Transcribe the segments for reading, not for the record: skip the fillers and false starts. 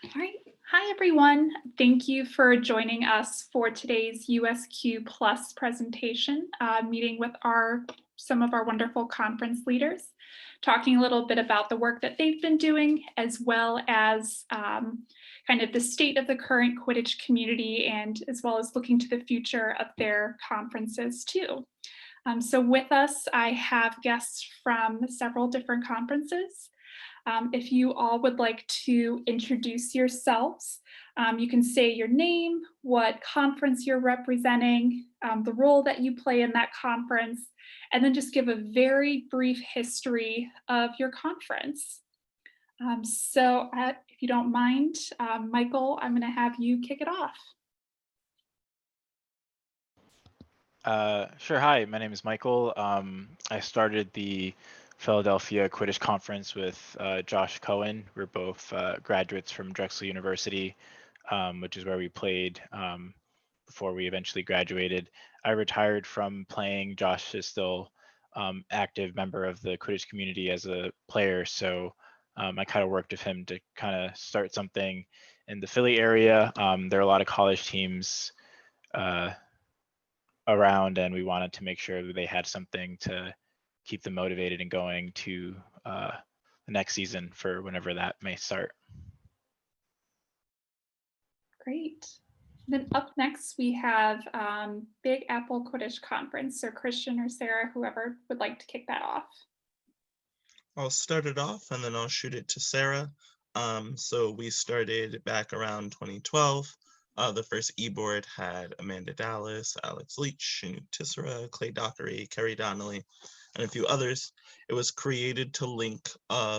All right. Hi, everyone. Thank you for joining us for today's USQ Plus presentation, meeting with some of our wonderful conference leaders, talking a little bit about the work that they've been doing, as well as kind of the state of the current Quidditch community, and as well as looking to the future of their conferences too. So with us, I have guests from several different conferences. If you all would like to introduce yourselves, you can say your name, what conference you're representing, the role that you play in that conference, and then just give a very brief history of your conference. If you don't mind, Michael, I'm going to have you kick it off. Sure. Hi, my name is Michael. I started the Philadelphia Quidditch Conference with Josh Cohen. We're both graduates from Drexel University, which is where we played before we eventually graduated. I retired from playing. Josh is still active member of the Quidditch community as a player, so I kind of worked with him to kind of start something in the Philly area. There are a lot of college teams around, and we wanted to make sure that they had something to keep them motivated and going to the next season for whenever that may start. Great. Then up next, we have Big Apple Quidditch Conference. So Christian or Sarah, whoever would like to kick that off. I'll start it off and then I'll shoot it to Sarah. So we started back around 2012. The first e-board had Amanda Dallas, Alex Leach, Shanu Tissera, Clay Dockery, Kerry Donnelly, and a few others. It was created to link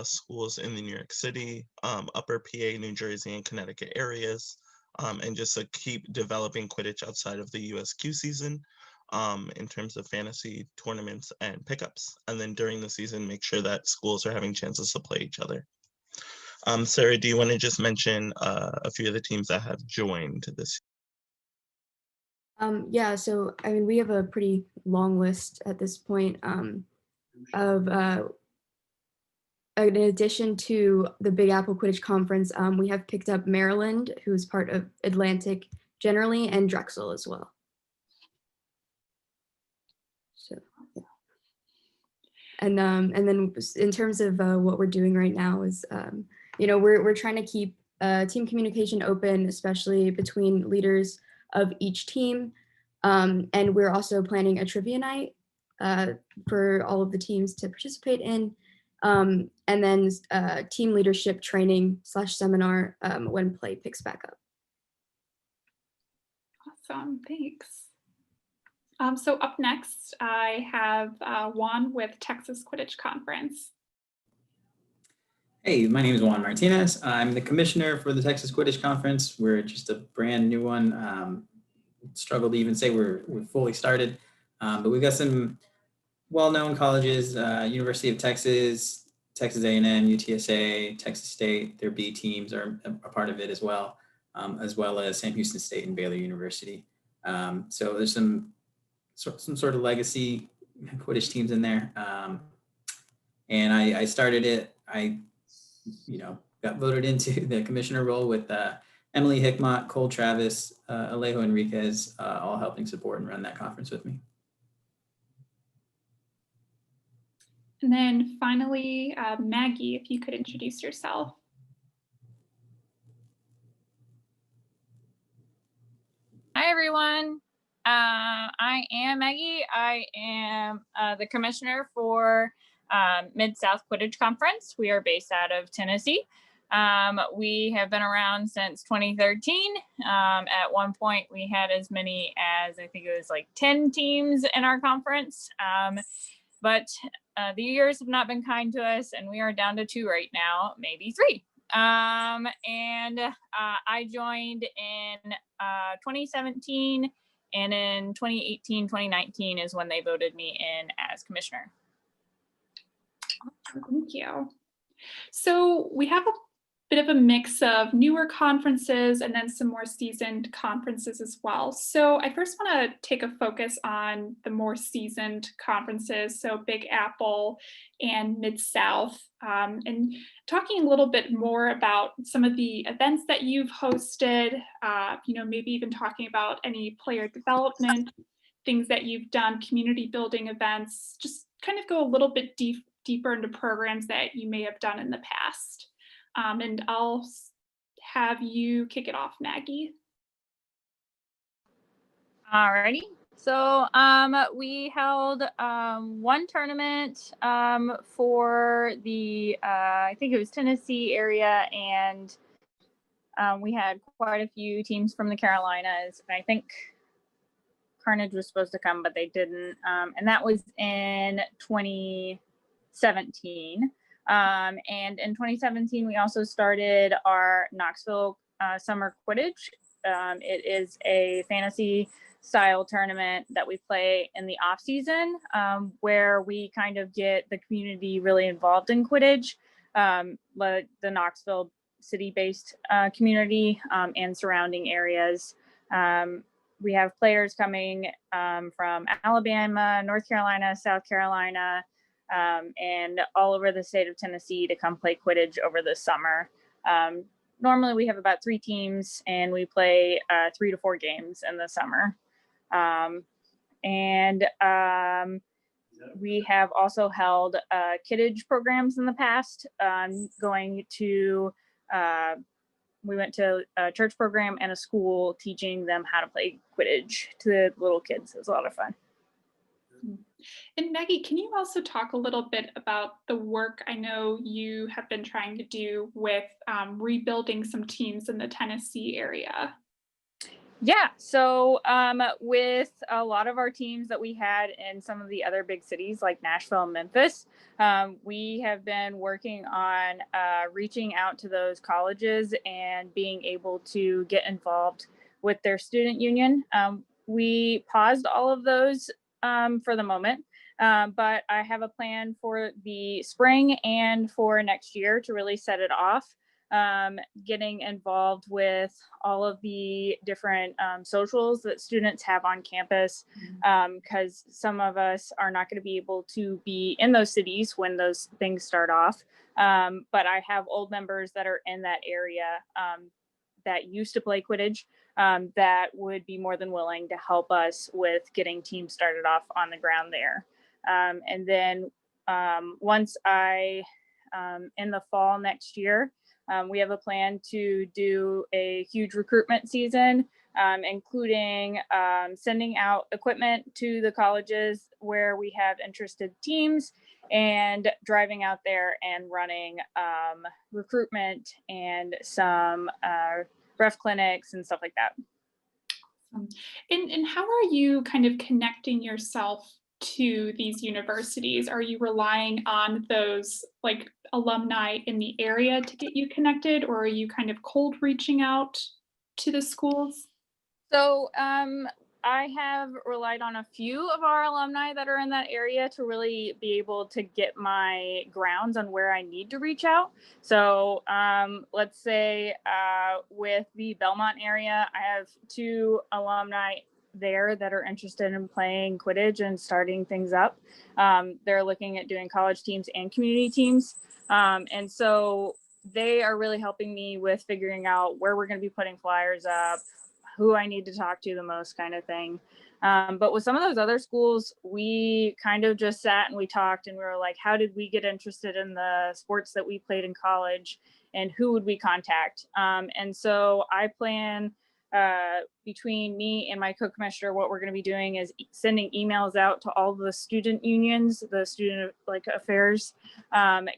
schools in the New York City, Upper PA, New Jersey, and Connecticut areas, and just to keep developing Quidditch outside of the USQ season in terms of fantasy tournaments and pickups. And then during the season, make sure that schools are having chances to play each other. Sarah, do you want to just mention a few of the teams that have joined this? Yeah, so I mean, we have a pretty long list at this point of, in addition to the Big Apple Quidditch Conference, we have picked up Maryland, who's part of Atlantic generally, and Drexel as well. So, yeah. And then in terms of what we're doing right now is, we're trying to keep team communication open, especially between leaders of each team. And we're also planning a trivia night for all of the teams to participate in. And then team leadership training / seminar when play picks back up. Awesome, thanks. So up next, I have Juan with Texas Quidditch Conference. Hey, my name is Juan Martinez. I'm the commissioner for the Texas Quidditch Conference. We're just a brand new one. Struggle to even say we're fully started, but we've got some well-known colleges, University of Texas, Texas A&M, UTSA, Texas State. Their B teams are a part of it as well as Sam Houston State and Baylor University. So there's some sort of legacy Quidditch teams in there. And I started it. I got voted into the commissioner role with Emily Hickmott, Cole Travis, Alejo Enriquez, all helping support and run that conference with me. And then finally, Maggie, if you could introduce yourself. Hi, everyone. I am Maggie. I am the commissioner for Mid-South Quidditch Conference. We are based out of Tennessee. We have been around since 2013. At one point, we had as many as, I think it was like 10 teams in our conference. But the years have not been kind to us, and we are down to 2 right now, maybe 3. And I joined in 2017, and in 2018, 2019 is when they voted me in as commissioner. Thank you. So we have bit of a mix of newer conferences and then some more seasoned conferences as well. So I first want to take a focus on the more seasoned conferences, so Big Apple and Mid-South, and talking a little bit more about some of the events that you've hosted, maybe even talking about any player development, things that you've done, community building events, just kind of go a little bit deeper into programs that you may have done in the past. And I'll have you kick it off, Maggie. Alrighty. So we held one tournament for the I think it was Tennessee area, and we had quite a few teams from the Carolinas. And I think Carnage was supposed to come, but they didn't. And that was in 2017. And in 2017, we also started our Knoxville Summer Quidditch. It is a fantasy style tournament that we play in the off season, where we kind of get the community really involved in Quidditch, the Knoxville city-based community and surrounding areas. We have players coming from Alabama, North Carolina, South Carolina, and all over the state of Tennessee to come play Quidditch over the summer. Normally we have about 3 teams and we play 3 to 4 games in the summer. We have also held Kidditch programs in the past, we went to a church program and a school teaching them how to play Quidditch to the little kids. It was a lot of fun. And Maggie, can you also talk a little bit about the work I know you have been trying to do with rebuilding some teams in the Tennessee area? Yeah, so with a lot of our teams that we had in some of the other big cities like Nashville and Memphis, we have been working on reaching out to those colleges and being able to get involved with their student union. We paused all of those for the moment, but I have a plan for the spring and for next year to really set it off. Getting involved with all of the different socials that students have on campus, because some of us are not going to be able to be in those cities when those things start off. But I have old members that are in that area that used to play Quidditch that would be more than willing to help us with getting teams started off on the ground there. And then once in the fall next year, we have a plan to do a huge recruitment season, including sending out equipment to the colleges where we have interested teams and driving out there and running recruitment and some ref clinics and stuff like that. And how are you kind of connecting yourself to these universities? Are you relying on those like alumni in the area to get you connected, or are you kind of cold reaching out to the schools? So I have relied on a few of our alumni that are in that area to really be able to get my grounds on where I need to reach out. So let's say with the Belmont area, I have 2 alumni there that are interested in playing Quidditch and starting things up. They're looking at doing college teams and community teams. And so they are really helping me with figuring out where we're going to be putting flyers up, who I need to talk to the most, kind of thing. But with some of those other schools, we kind of just sat and we talked and we were like, how did we get interested in the sports that we played in college and who would we contact? And so I plan between me and my co-commissioner, what we're going to be doing is sending emails out to all the student unions, the student affairs,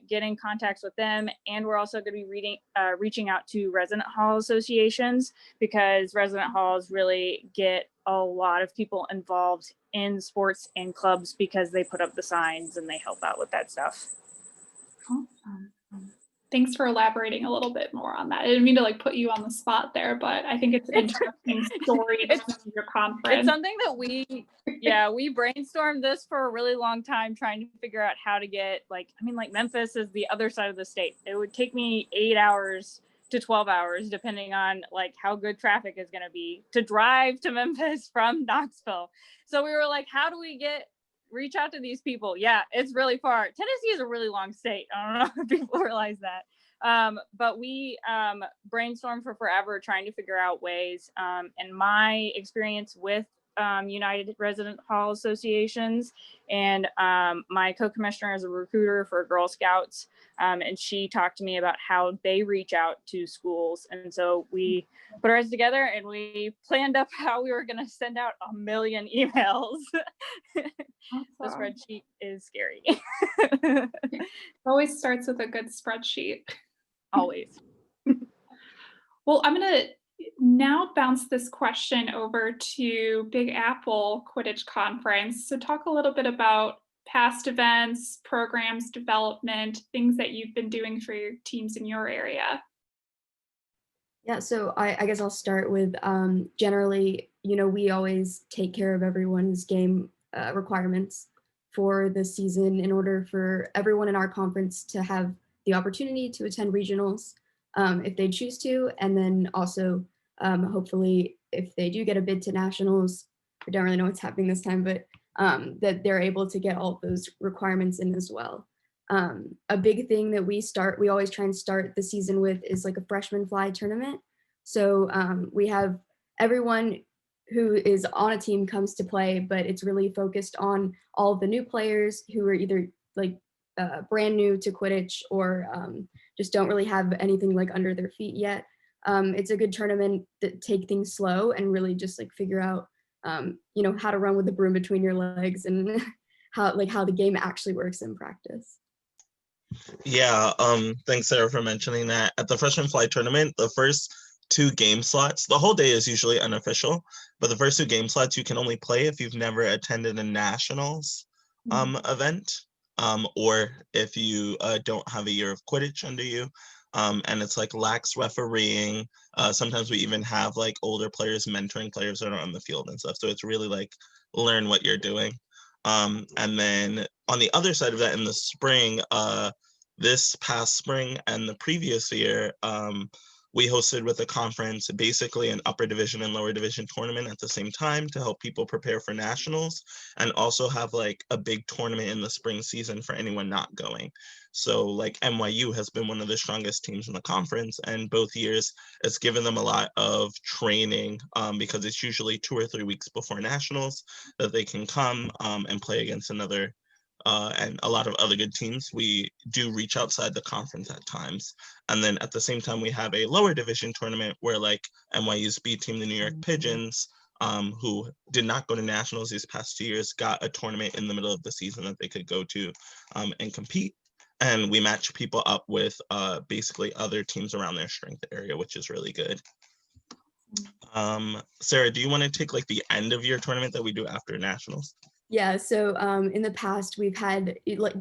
getting contacts with them. And we're also going to be reaching out to resident hall associations, because resident halls really get a lot of people involved in sports and clubs because they put up the signs and they help out with that stuff. Awesome. Thanks for elaborating a little bit more on that. I didn't mean to like put you on the spot there, but I think it's an interesting story from your conference. It's something that we brainstormed this for a really long time, trying to figure out how to get like Memphis is the other side of the state. It would take me 8 hours to 12 hours, depending on like how good traffic is going to be, to drive to Memphis from Knoxville. So we were like, how do we reach out to these people? Yeah, it's really far. Tennessee is a really long state. I don't know if people realize that. But we brainstormed for forever trying to figure out ways. And my experience with United Resident Hall Associations and my co-commissioner is a recruiter for Girl Scouts. And she talked to me about how they reach out to schools. And so we put our heads together and we planned up how we were going to send out 1 million emails. Awesome. The spreadsheet is scary. It always starts with a good spreadsheet. Always. Well, I'm going to now bounce this question over to Big Apple Quidditch Conference. So talk a little bit about past events, programs, development, things that you've been doing for your teams in your area. Yeah, so I guess I'll start with generally, we always take care of everyone's game requirements for the season in order for everyone in our conference to have the opportunity to attend regionals if they choose to. And then also, hopefully, if they do get a bid to nationals, I don't really know what's happening this time, but that they're able to get all of those requirements in as well. A big thing that we always try and start the season with is like a freshman fly tournament. So we have everyone who is on a team comes to play, but it's really focused on all of the new players who are either like brand new to Quidditch or just don't really have anything like under their feet yet. It's a good tournament that take things slow and really just like figure out, how to run with the broom between your legs and how the game actually works in practice. Yeah, thanks Sarah for mentioning that. At the freshman fly tournament, the first 2 game slots, the whole day is usually unofficial, but the first 2 game slots you can only play if you've never attended a nationals event, or if you don't have a year of Quidditch under you. And it's like lax refereeing. Sometimes we even have like older players mentoring players that are on the field and stuff. So it's really like learn what you're doing. And then on the other side of that, in the spring, this past spring and the previous year, we hosted with a conference basically an upper division and lower division tournament at the same time to help people prepare for nationals, and also have like a big tournament in the spring season for anyone not going. So like NYU has been one of the strongest teams in the conference, and both years it's given them a lot of training because it's usually 2 or 3 weeks before nationals that they can come and play against another and a lot of other good teams. We do reach outside the conference at times. And then at the same time, we have a lower division tournament where like NYU's B team, the New York Pigeons, who did not go to nationals these past 2 years, got a tournament in the middle of the season that they could go to and compete. And we match people up with basically other teams around their strength area, which is really good. Sarah, do you want to take like the end of your tournament that we do after nationals? Yeah, so in the past we've had like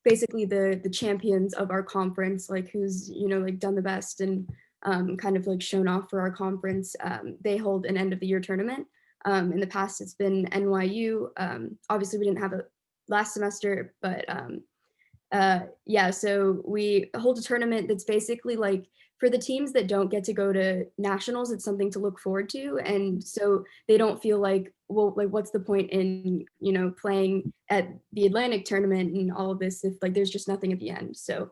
basically the champions of our conference, like who's like done the best and kind of like shown off for our conference. They hold an end of the year tournament. In the past it's been NYU. Obviously we didn't have it last semester, but yeah, so we hold a tournament that's basically like for the teams that don't get to go to nationals, it's something to look forward to. And so they don't feel like, well, like what's the point in, playing at the Atlantic tournament and all of this if like there's just nothing at the end. So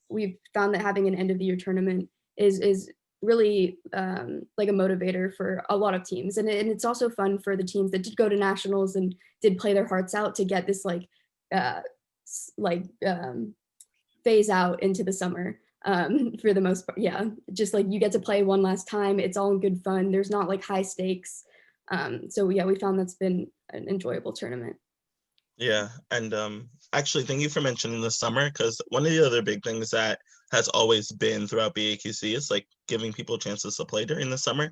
we've found that having an end of the year tournament is really like a motivator for a lot of teams. And it's also fun for the teams that did go to nationals and did play their hearts out to get this phase out into the summer. For the most part, yeah, just like you get to play one last time. It's all in good fun. There's not like high stakes. So yeah, we found that's been an enjoyable tournament. Yeah, and actually, thank you for mentioning the summer, because one of the other big things that has always been throughout BAQC is like giving people chances to play during the summer.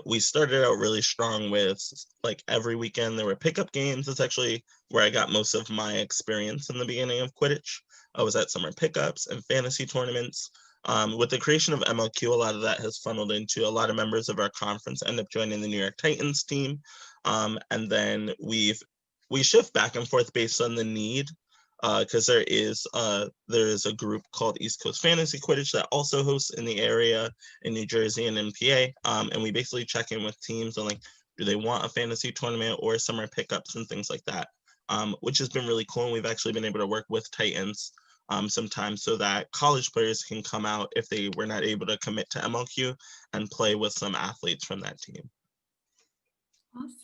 We started out really strong with like every weekend there were pickup games. That's actually where I got most of my experience in the beginning of Quidditch. I was at summer pickups and fantasy tournaments. With the creation of MLQ, a lot of that has funneled into a lot of members of our conference end up joining the New York Titans team. And then we shift back and forth based on the need, because there is a group called East Coast Fantasy Quidditch that also hosts in the area in New Jersey and in PA. And we basically check in with teams on like, do they want a fantasy tournament or summer pickups and things like that, which has been really cool. And we've actually been able to work with Titans sometimes so that college players can come out if they were not able to commit to MLQ and play with some athletes from that team. Awesome.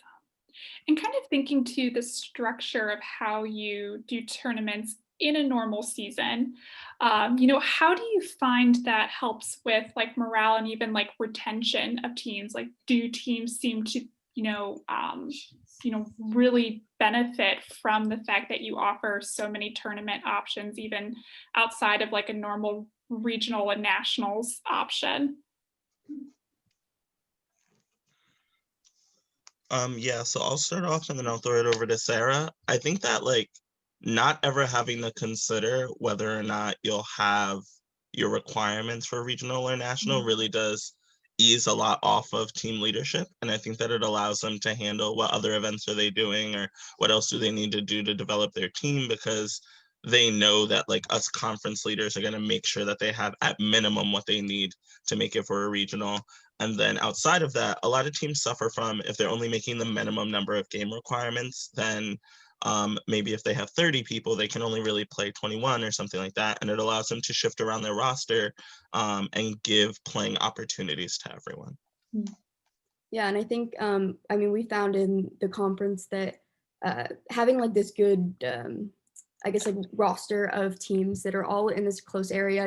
And kind of thinking to the structure of how you do tournaments in a normal season, how do you find that helps with like morale and even like retention of teams? Like, do teams seem to, really benefit from the fact that you offer so many tournament options, even outside of like a normal regional and nationals option? Yeah, so I'll start off and then I'll throw it over to Sarah. I think that like not ever having to consider whether or not you'll have your requirements for regional or national really does ease a lot off of team leadership. And I think that it allows them to handle what other events are they doing or what else do they need to do to develop their team, because they know that like us conference leaders are going to make sure that they have at minimum what they need to make it for a regional. And then outside of that, a lot of teams suffer from, if they're only making the minimum number of game requirements, then maybe if they have 30 people, they can only really play 21 or something like that. And it allows them to shift around their roster and give playing opportunities to everyone. Yeah, and I think, we found in the conference that having like this good, roster of teams that are all in this close area,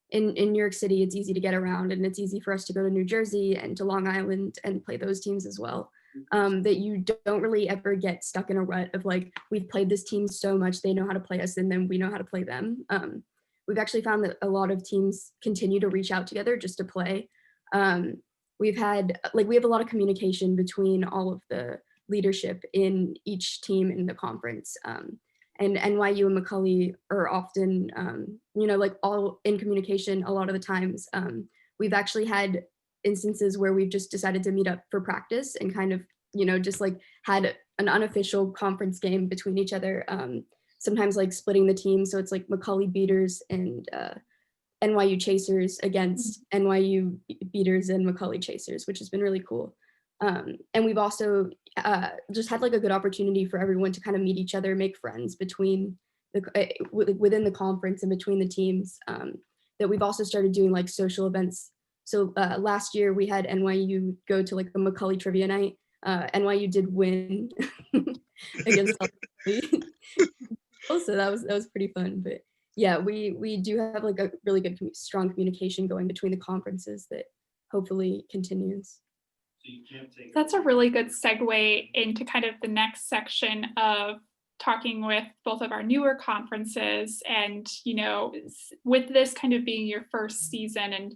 in New York City, it's easy to get around and it's easy for us to go to New Jersey and to Long Island and play those teams as well. That you don't really ever get stuck in a rut of like, we've played this team so much, they know how to play us and then we know how to play them. We've actually found that a lot of teams continue to reach out together just to play. We have a lot of communication between all of the leadership in each team in the conference. And NYU and Macaulay are often, all in communication a lot of the times. We've actually had instances where we've just decided to meet up for practice and kind of, just like had an unofficial conference game between each other. Sometimes like splitting the team. So it's like Macaulay Beaters and NYU Chasers against NYU Beaters and Macaulay Chasers, which has been really cool. And we've also just had like a good opportunity for everyone to kind of meet each other, make friends between within the conference and between the teams. That we've also started doing like social events. So last year we had NYU go to like a Macaulay trivia night. NYU did win against also that was pretty fun. But yeah, we do have like a really good strong communication going between the conferences that hopefully continues. That's a really good segue into kind of the next section of talking with both of our newer conferences and, with this kind of being your first season, and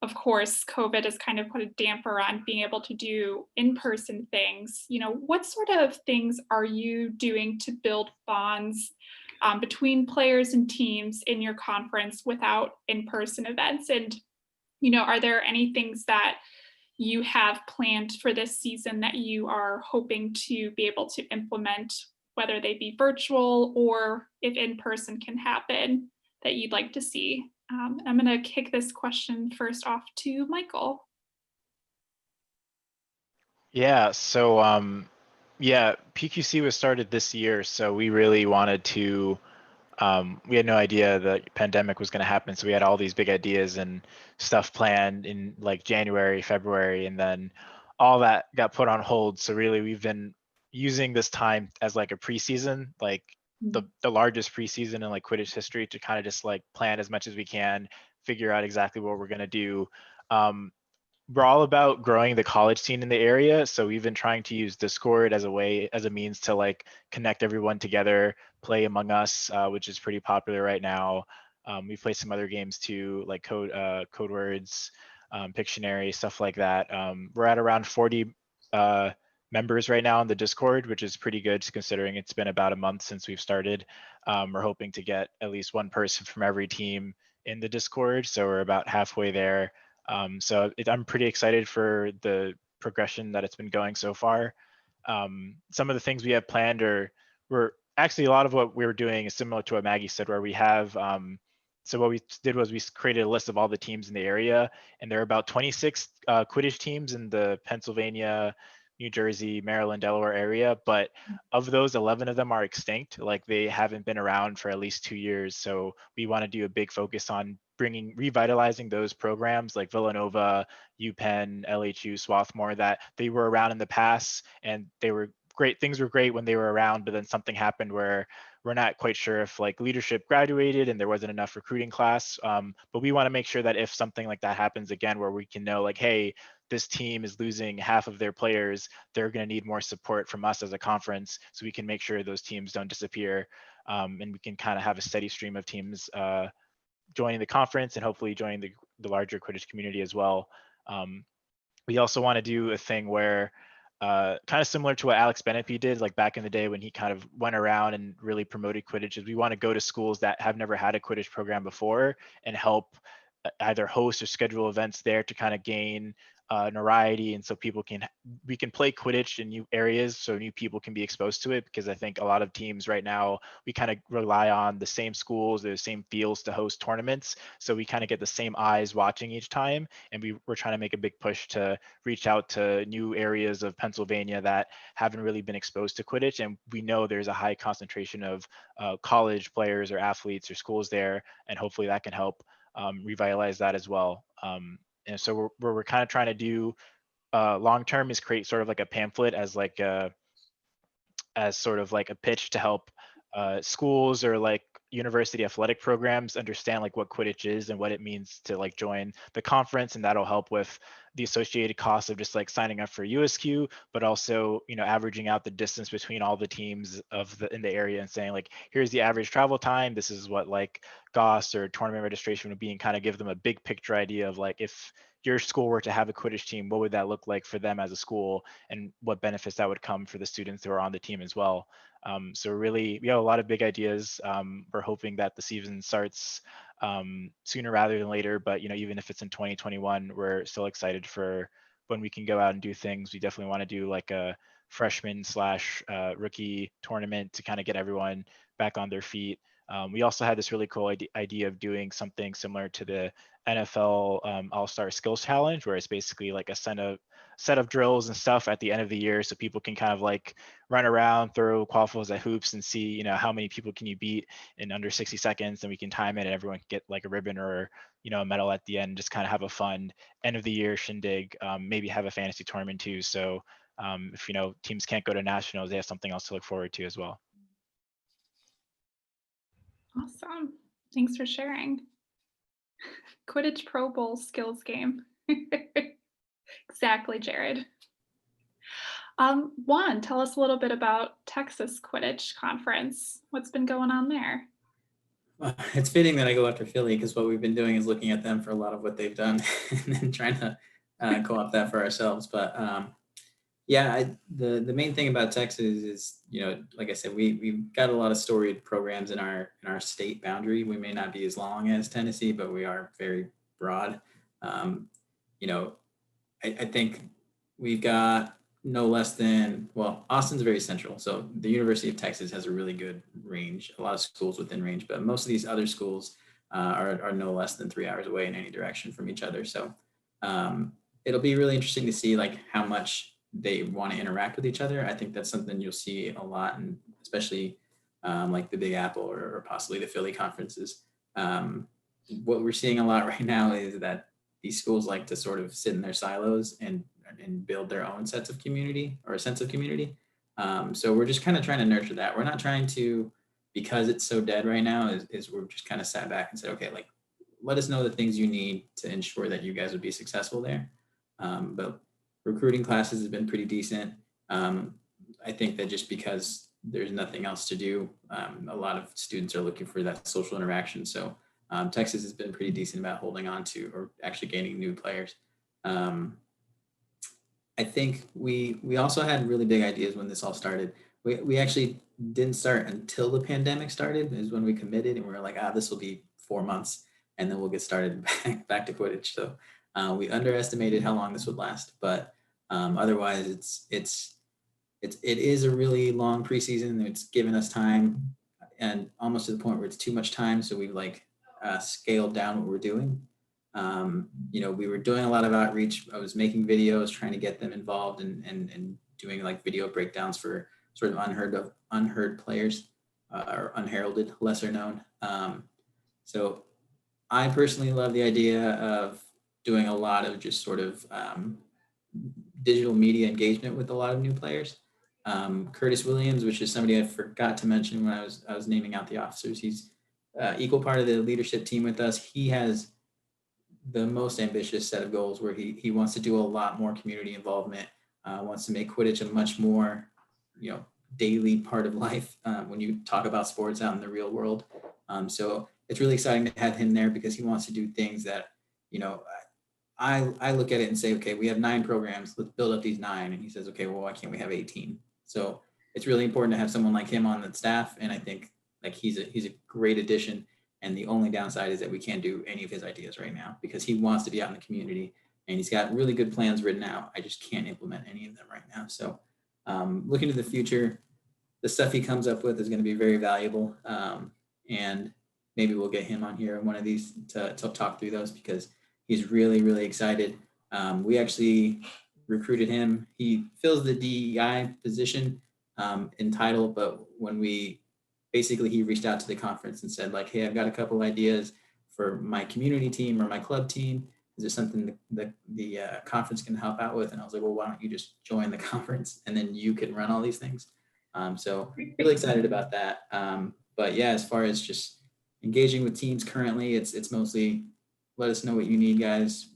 of course, COVID has kind of put a damper on being able to do in-person things. What sort of things are you doing to build bonds between players and teams in your conference without in-person events? And, are there any things that you have planned for this season that you are hoping to be able to implement, whether they be virtual or if in person can happen, that you'd like to see? I'm going to kick this question first off to Michael. Yeah, so PQC was started this year, so we really wanted to, we had no idea the pandemic was going to happen, so we had all these big ideas and stuff planned in like January, February, and then all that got put on hold. So really we've been using this time as like a preseason, like the largest preseason in like Quidditch history, to kind of just like plan as much as we can, figure out exactly what we're going to do. We're all about growing the college scene in the area, so we've been trying to use Discord as a means to like connect everyone together, play Among Us, which is pretty popular right now. We play some other games too, like code words, Pictionary, stuff like that. We're at around 40 members right now in the Discord, which is pretty good considering it's been about a month since we've started. We're hoping to get at least one person from every team in the Discord, so we're about halfway there. I'm pretty excited for the progression that it's been going so far. Some of the things we have planned we're actually, a lot of what we were doing is similar to what Maggie said, where we have so what we did was we created a list of all the teams in the area, and there are about 26 Quidditch teams in the Pennsylvania, New Jersey, Maryland, Delaware area, but of those, 11 of them are extinct. Like, they haven't been around for at least 2 years. So we want to do a big focus on revitalizing those programs like Villanova, UPenn, LHU, Swarthmore, that they were around in the past and they were great. Things were great when they were around, but then something happened where we're not quite sure if like leadership graduated and there wasn't enough recruiting class. But we want to make sure that if something like that happens again, where we can know like, hey, this team is losing half of their players, they're going to need more support from us as a conference, so we can make sure those teams don't disappear, and we can kind of have a steady stream of teams joining the conference and hopefully joining the larger Quidditch community as well. We also want to do a thing where kind of similar to what Alex Benepe did, like back in the day when he kind of went around and really promoted Quidditch, is we want to go to schools that have never had a Quidditch program before and help either host or schedule events there to kind of gain notoriety, and so we can play Quidditch in new areas so new people can be exposed to it, because I think a lot of teams right now, we kind of rely on the same schools, the same fields to host tournaments, so we kind of get the same eyes watching each time, and we're trying to make a big push to reach out to new areas of Pennsylvania that haven't really been exposed to Quidditch, and we know there's a high concentration of college players or athletes or schools there, and hopefully that can help revitalize that as well. And so we're kind of trying to do long term is create sort of like a pamphlet as sort of like a pitch to help schools or like university athletic programs understand like what Quidditch is and what it means to like join the conference, and that'll help with the associated costs of just like signing up for USQ, but also, you know, averaging out the distance between all the teams in the area and saying like, here's the average travel time, this is what like GOS or tournament registration would be, and kind of give them a big picture idea of like, if your school were to have a Quidditch team, what would that look like for them as a school, and what benefits that would come for the students who are on the team as well. So really, we have a lot of big ideas. We're hoping that the season starts sooner rather than later, but you know, even if it's in 2021, we're still excited for when we can go out and do things. We definitely want to do like a freshman / rookie tournament to kind of get everyone back on their feet. We also had this really cool idea of doing something similar to the NFL All-Star Skills Challenge, where it's basically like a set of drills and stuff at the end of the year, so people can kind of like run around, throw quaffles at hoops, and see, you know, how many people can you beat in under 60 seconds, and we can time it, and everyone can get like a ribbon or, you know, a medal at the end. Just kind of have a fun end of the year shindig. Maybe have a fantasy tournament too. So if, you know, teams can't go to nationals, they have something else to look forward to as well. Awesome. Thanks for sharing. Quidditch Pro Bowl skills game. Exactly, Jared. Juan, tell us a little bit about Texas Quidditch Conference. What's been going on there? Well, it's fitting that I go after Philly, because what we've been doing is looking at them for a lot of what they've done and then trying to co-opt that for ourselves. But yeah, the main thing about Texas is, you know, like I said, we've got a lot of storied programs in our state boundary. We may not be as long as Tennessee, but we are very broad. You know, I think we've got no less than, well, Austin's very central. So the University of Texas has a really good range, a lot of schools within range, but most of these other schools are no less than 3 hours away in any direction from each other. So it'll be really interesting to see like how much they want to interact with each other. I think that's something you'll see a lot, and especially like the Big Apple or possibly the Philly conferences. What we're seeing a lot right now is that these schools like to sort of sit in their silos and build their own sets of community, or a sense of community. So we're just kind of trying to nurture that. We're not trying to, because it's so dead right now, is we're just kind of sat back and said, okay, like, let us know the things you need to ensure that you guys would be successful there. But recruiting classes has been pretty decent. I think that just because there's nothing else to do, a lot of students are looking for that social interaction. So Texas has been pretty decent about holding on to or actually gaining new players. I think we also had really big ideas when this all started. We actually didn't start until the pandemic started, is when we committed, and we were like, this will be 4 months and then we'll get started back to Quidditch. So we underestimated how long this would last, but otherwise it is a really long preseason. It's given us time, and almost to the point where it's too much time. So we've scaled down what we're doing. We were doing a lot of outreach. I was making videos, trying to get them involved and doing like video breakdowns for sort of unheard players or unheralded, lesser known. So I personally love the idea of doing a lot of just sort of digital media engagement with a lot of new players. Curtis Williams, which is somebody I forgot to mention when I was naming out the officers. He's equal part of the leadership team with us. He has the most ambitious set of goals where he wants to do a lot more community involvement, wants to make Quidditch a much more, daily part of life when you talk about sports out in the real world. So it's really exciting to have him there because he wants to do things that, I look at it and say, okay, we have 9 programs, let's build up these 9. And he says, okay, well, why can't we have 18? So it's really important to have someone like him on the staff. And I think he's a great addition. And the only downside is that we can't do any of his ideas right now because he wants to be out in the community and he's got really good plans written out. I just can't implement any of them right now. So looking to the future, the stuff he comes up with is going to be very valuable. And maybe we'll get him on here one of these to talk through those because he's really, really excited. We actually recruited him. He fills the DEI position in title, but when he reached out to the conference and said hey, I've got a couple ideas for my community team or my club team. Is there something that the conference can help out with? And I was like, well, why don't you just join the conference and then you can run all these things. So really excited about that. But yeah, as far as just engaging with teams currently, it's mostly let us know what you need, guys.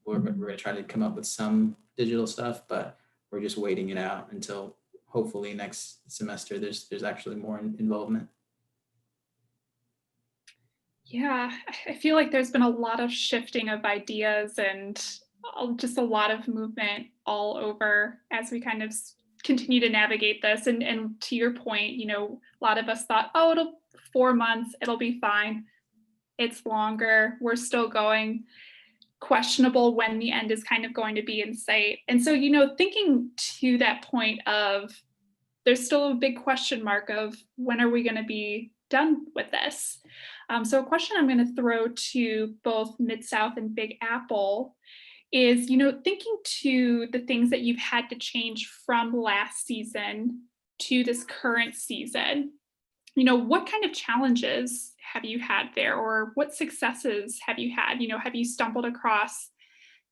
We're going to try to come up with some digital stuff, but we're just waiting it out until hopefully next semester there's actually more involvement. Yeah, I feel like there's been a lot of shifting of ideas and just a lot of movement all over as we kind of continue to navigate this. And to your point, a lot of us thought, it'll 4 months, it'll be fine. It's longer. We're still going. Questionable when the end is kind of going to be in sight. And so, thinking to that point of there's still a big question mark of when are we going to be done with this? So a question I'm going to throw to both Mid-South and Big Apple is, thinking to the things that you've had to change from last season to this current season, what kind of challenges have you had there, or what successes have you had? Have you stumbled across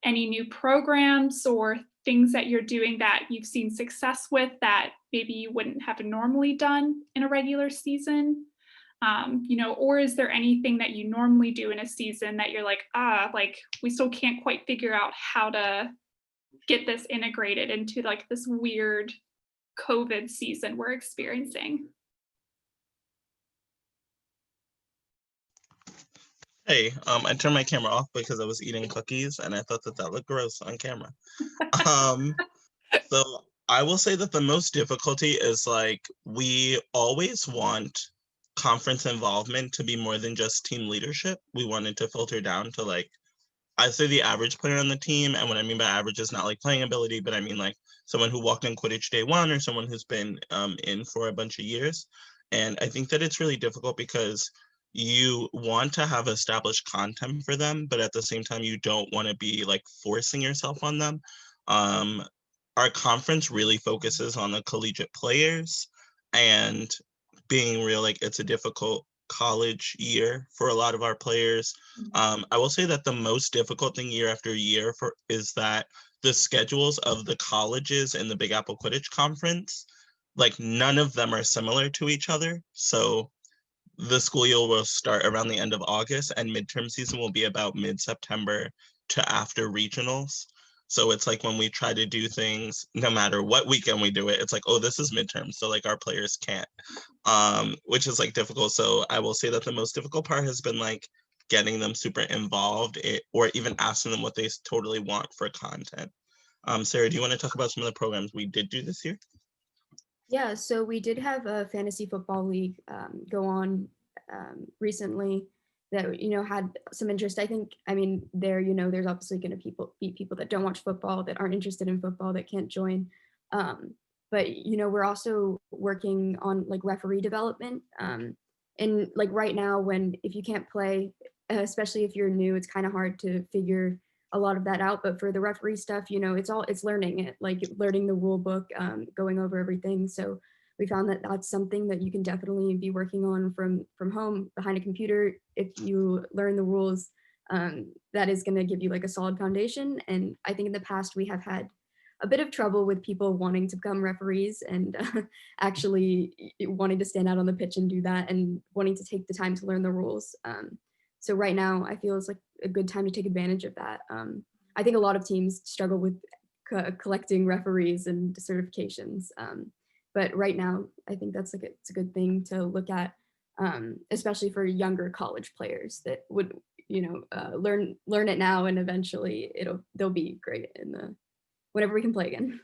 any new programs or things that you're doing that you've seen success with that maybe you wouldn't have normally done in a regular season? Or is there anything that you normally do in a season that you're we still can't quite figure out how to get this integrated into this weird COVID season we're experiencing? Hey, I turned my camera off because I was eating cookies and I thought that looked gross on camera. So I will say that the most difficulty is we always want conference involvement to be more than just team leadership. We wanted to filter down to I'd say the average player on the team. And what I mean by average is not playing ability, but I mean someone who walked in Quidditch day one or someone who's been in for a bunch of years. And I think that it's really difficult because you want to have established content for them, but at the same time, you don't want to be forcing yourself on them. Our conference really focuses on the collegiate players, and being real, it's a difficult college year for a lot of our players. I will say that the most difficult thing year after year is that the schedules of the colleges in the Big Apple Quidditch Conference, none of them are similar to each other. So the school year will start around the end of August and midterm season will be about mid-September to after regionals. So it's when we try to do things, no matter what weekend we do it, it's this is midterm. So our players can't, which is difficult. So I will say that the most difficult part has been getting them super involved or even asking them what they totally want for content. Sarah, do you want to talk about some of the programs we did do this year? Yeah, so we did have a fantasy football league go on recently that, had some interest. I think, there's obviously going to be people that don't watch football, that aren't interested in football, that can't join. But, we're also working on like referee development. And like right now, if you can't play, especially if you're new, it's kind of hard to figure a lot of that out. But for the referee stuff, it's learning it, like learning the rule book, going over everything. So we found that that's something that you can definitely be working on from home behind a computer. If you learn the rules, that is going to give you like a solid foundation. And I think in the past we have had a bit of trouble with people wanting to become referees and actually wanting to stand out on the pitch and do that and wanting to take the time to learn the rules. So right now I feel it's like a good time to take advantage of that. I think a lot of teams struggle with collecting referees and certifications. But right now I think it's a good thing to look at, especially for younger college players that would, learn it now, and eventually they'll be great whenever we can play again.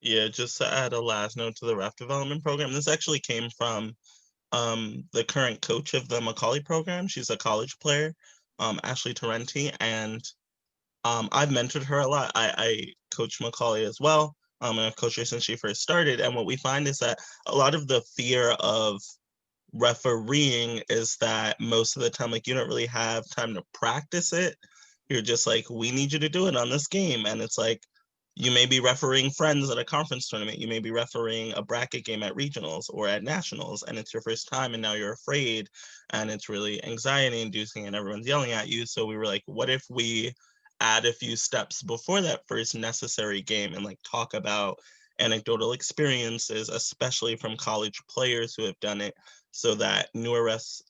Yeah, just to add a last note to the ref development program, this actually came from the current coach of the Macaulay program. She's a college player, Ashley Torrenti, and I've mentored her a lot. I coach Macaulay as well, and I've coached her since she first started. And what we find is that a lot of the fear of refereeing is that most of the time, like, you don't really have time to practice it. You're just like, we need you to do it on this game. And it's like, you may be refereeing friends at a conference tournament. You may be refereeing a bracket game at regionals or at nationals, and it's your first time, and now you're afraid, and it's really anxiety inducing, and everyone's yelling at you. So we were like, what if we add a few steps before that first necessary game and like talk about anecdotal experiences, especially from college players who have done it, so that newer refs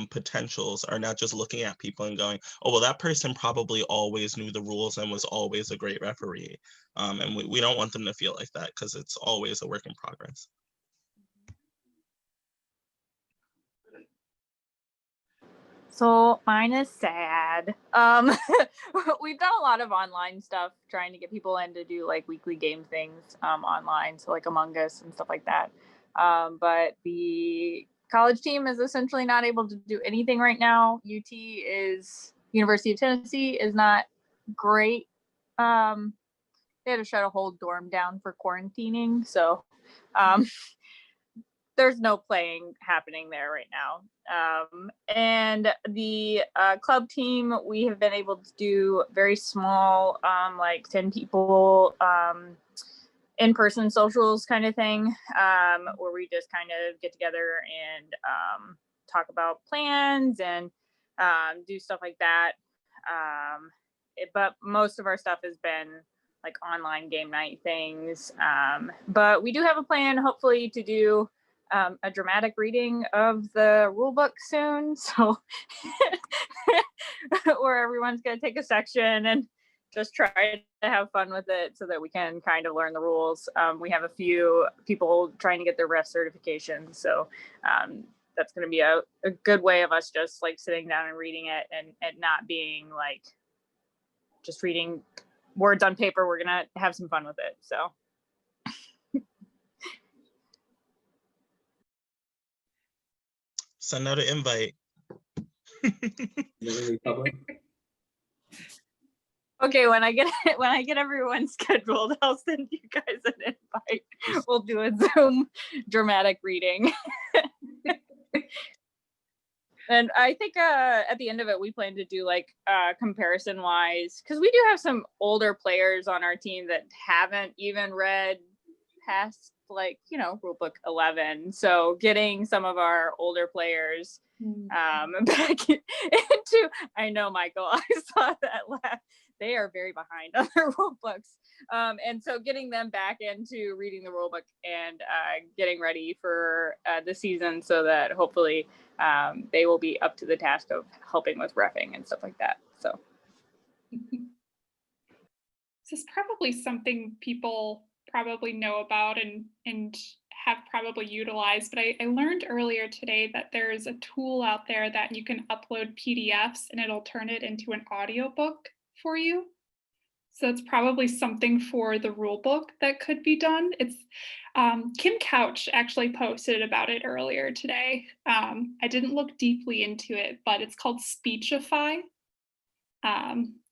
potentials are not just looking at people and going, oh, well, that person probably always knew the rules and was always a great referee. And we don't want them to feel like that, because it's always a work in progress. So mine is sad. We've done a lot of online stuff trying to get people in to do like weekly game things online, so like Among Us and stuff like that. But the college team is essentially not able to do anything right now. University of Tennessee is not great. They had to shut a whole dorm down for quarantining, so there's no playing happening there right now. And the club team, we have been able to do very small, like 10 people, in-person socials kind of thing, where we just kind of get together and talk about plans and do stuff like that. But most of our stuff has been like online game night things. But we do have a plan, hopefully, to do a dramatic reading of the rule book soon. So where everyone's going to take a section and just try to have fun with it so that we can kind of learn the rules. We have a few people trying to get their ref certification. So that's going to be a good way of us just like sitting down and reading it and not being like just reading words on paper. We're going to have some fun with it. So. Send out an invite. Okay, when I get everyone scheduled, I'll send you guys an invite. We'll do a Zoom dramatic reading. And I think at the end of it, we plan to do like comparison wise, because we do have some older players on our team that haven't even read past like, rule book 11. So getting some of our older players back into, I know, Michael, I saw that laugh. They are very behind on their rule books. And so getting them back into reading the rule book and getting ready for the season so that hopefully they will be up to the task of helping with reffing and stuff like that. So this is probably something people probably know about and have probably utilized, but I learned earlier today that there's a tool out there that you can upload PDFs and it'll turn it into an audiobook for you. So it's probably something for the rule book that could be done. It's Kim Couch actually posted about it earlier today. I didn't look deeply into it, but it's called Speechify.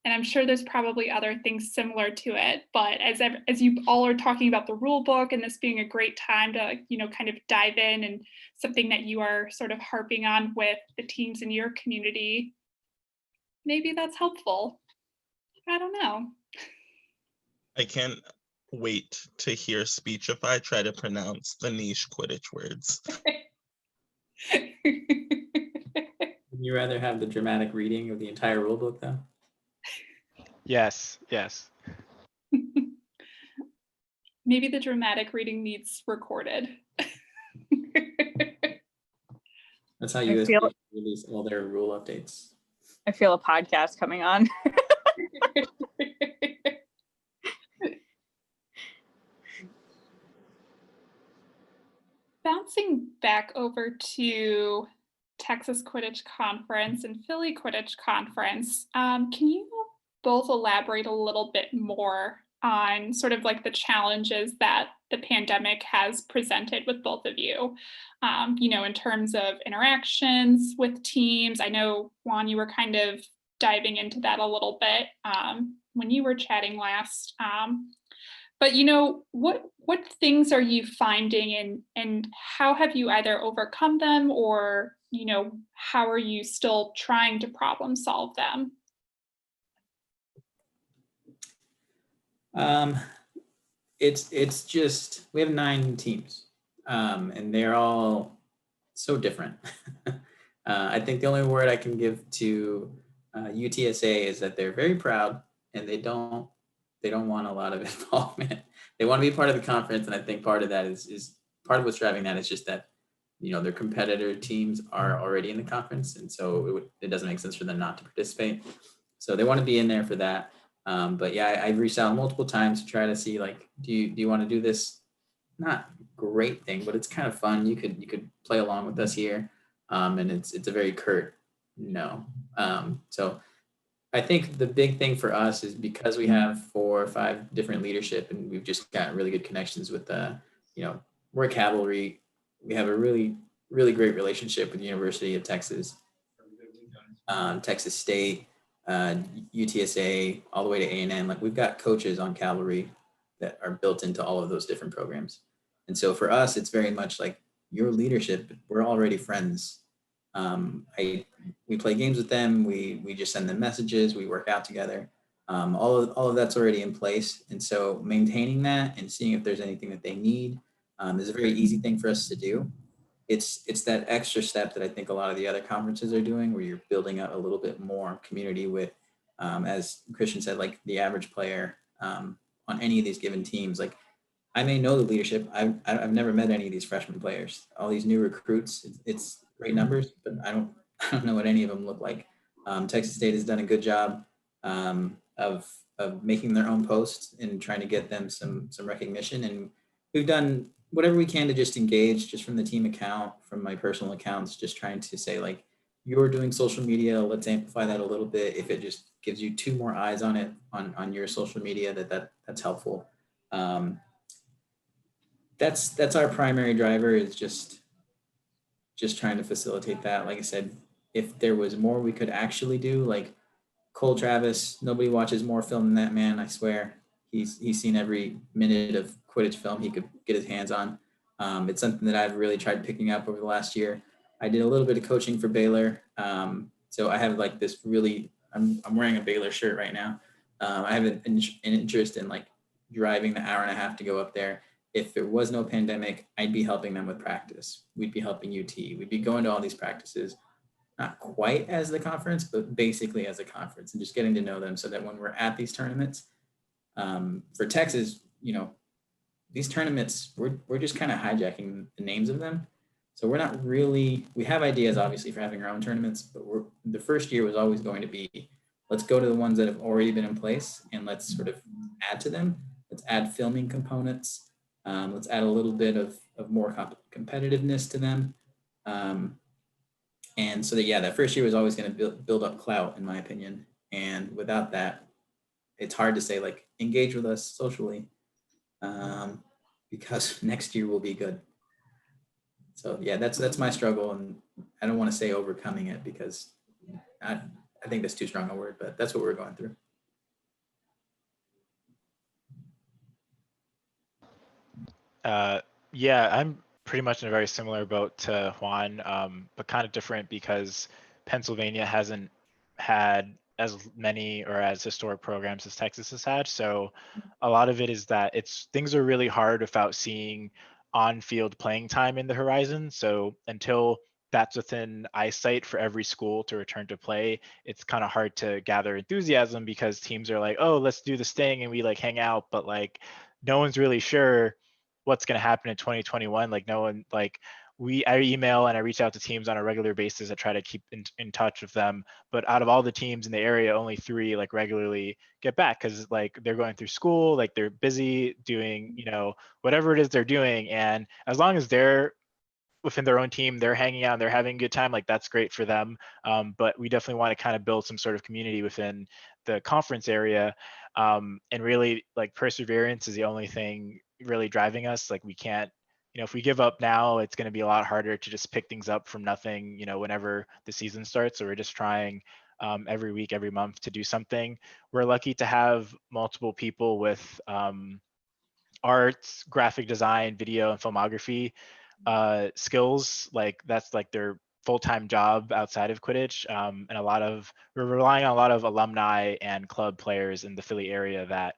And I'm sure there's probably other things similar to it. But as you all are talking about the rule book and this being a great time to, kind of dive in and something that you are sort of harping on with the teams in your community, maybe that's helpful. I don't know. I can't wait to hear Speechify try to pronounce the niche Quidditch words. Would you rather have the dramatic reading of the entire rule book though? Yes. Maybe the dramatic reading needs recorded. That's how I USQ feel- release all their rule updates. I feel a podcast coming on. Bouncing back over to Texas Quidditch Conference and Philly Quidditch Conference, can you both elaborate a little bit more on sort of like the challenges that the pandemic has presented with both of you, in terms of interactions with teams? I know, Juan, you were kind of diving into that a little bit when you were chatting last. But what things are you finding, and how have you either overcome them, or how are you still trying to problem solve them? It's just, we have 9 teams, and they're all so different. I think the only word I can give to UTSA is that they're very proud, and they don't want a lot of involvement. They want to be part of the conference, and I think part of that is part of what's driving that is just that their competitor teams are already in the conference, and so it doesn't make sense for them not to participate. So they want to be in there for that. But yeah, I've reached out multiple times to try to see, like, do you want to do this? Not great thing, but it's kind of fun. You could play along with us here, and it's a very curt no. So I think the big thing for us is because we have 4 or 5 different leadership, and we've just got really good connections with we're a cavalry. We have a really, really great relationship with the University of Texas, Texas State, UTSA, all the way to A&M. Like, we've got coaches on cavalry that are built into all of those different programs. And so for us, it's very much like your leadership, we're already friends. We play games with them. We just send them messages. We work out together. All of that's already in place. And so maintaining that and seeing if there's anything that they need is a very easy thing for us to do. It's that extra step that I think a lot of the other conferences are doing, where you're building out a little bit more community with, as Christian said, like the average player on any of these given teams. Like, I may know the leadership. I've never met any of these freshman players. All these new recruits, it's great numbers, but I don't know what any of them look like. Texas State has done a good job of making their own posts and trying to get them some recognition. And we've done whatever we can to just engage, just from the team account, from my personal accounts, just trying to say, like, you're doing social media, let's amplify that a little bit. If it just gives you 2 more eyes on it on your social media, that's helpful. That's our primary driver, is just trying to facilitate that. Like I said, if there was more we could actually do, like Cole Travis, nobody watches more film than that man, I swear. He's seen every minute of Quidditch film he could get his hands on. It's something that I've really tried picking up over the last year. I did a little bit of coaching for Baylor. So I have like this really, I'm wearing a Baylor shirt right now. I have an interest in like driving the hour and a half to go up there. If there was no pandemic, I'd be helping them with practice. We'd be helping UT. We'd be going to all these practices, not quite as the conference, but basically as a conference, and just getting to know them so that when we're at these tournaments, for Texas, these tournaments, we're just kind of hijacking the names of them. So we're not really, we have ideas obviously for having our own tournaments, but the first year was always going to be, let's go to the ones that have already been in place and let's sort of add to them. Let's add filming components. Let's add a little bit of of more competitiveness to them. And so that, yeah, that first year was always going to build up clout, in my opinion. And without that, it's hard to say like engage with us socially, because next year will be good. So yeah, that's my struggle, and I don't want to say overcoming it because I think that's too strong a word, but that's what we're going through. Yeah, I'm pretty much in a very similar boat to Juan, but kind of different because Pennsylvania hasn't had as many or as historic programs as Texas has had. So a lot of it is that things are really hard without seeing on-field playing time in the horizon. So until that's within eyesight for every school to return to play, it's kind of hard to gather enthusiasm because teams are like, oh, let's do this thing, and we like hang out, but like no one's really sure what's going to happen in 2021. Like no one, like I email and I reach out to teams on a regular basis. I try to keep in touch with them, but out of all the teams in the area, only 3 like regularly get back because like they're going through school, like they're busy doing, you know, whatever it is they're doing. And as long as they're within their own team, they're hanging out and they're having a good time, like that's great for them. But we definitely want to kind of build some sort of community within the conference area. And really like perseverance is the only thing really driving us. Like we can't, you know, if we give up now, it's going to be a lot harder to just pick things up from nothing, you know, whenever the season starts. So we're just trying every week, every month to do something. We're lucky to have multiple people with arts, graphic design, video, and filmography skills. Like that's like their full-time job outside of Quidditch. And we're relying on a lot of alumni and club players in the Philly area that